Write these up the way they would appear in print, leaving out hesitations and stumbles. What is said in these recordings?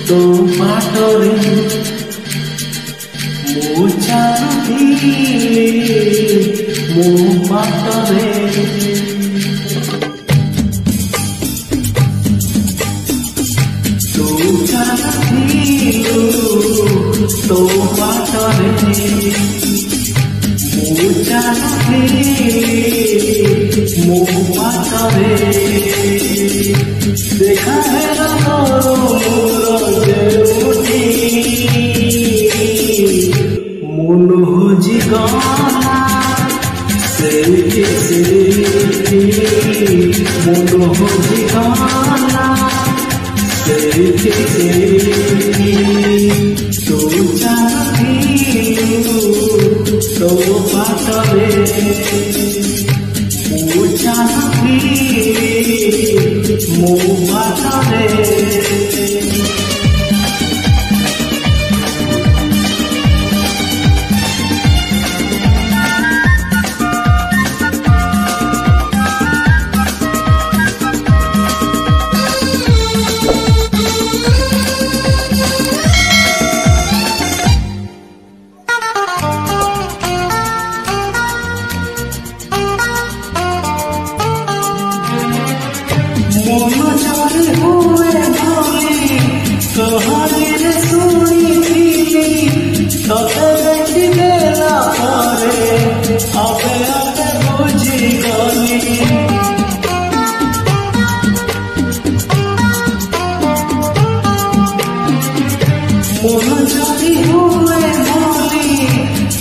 तो बाटरे मो चाहूली मो बाटरे तो चाहूलु तो बाटरे मो चाहूली मो बाटरे देखा है मन होजी गाना सेल्फी मन होजी गाना सेल्फी तो चाहूलु तो बाटरे मो चाहूली मो बाटरे मन चले हुए भोली कहानी रे सुनी तते देखी देला परे आबे आबे बुझी गली मन चले हुए भोली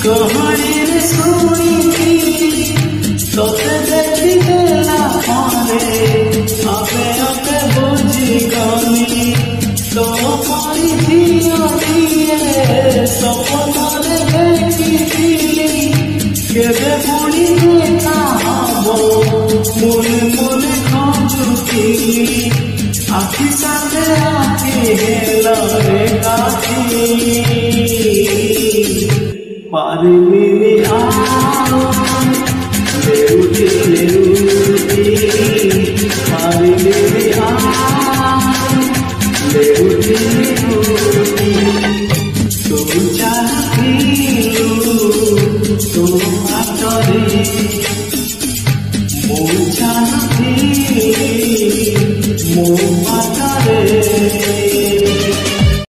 कहानी रे सुनी तते देखी देला परे आबे आबे बुझी गली तो पारी दिया दिए सपनारे देखी केबे पुणी देखा हबो मने मने खोजुती आखि साथे आखि हेला रे काठी पारी मिली आओ लेउटी लेउटी पारी मिली आओ लेउटी लेउटी तो चाहूलु तो बाटरे मो चाहूली मो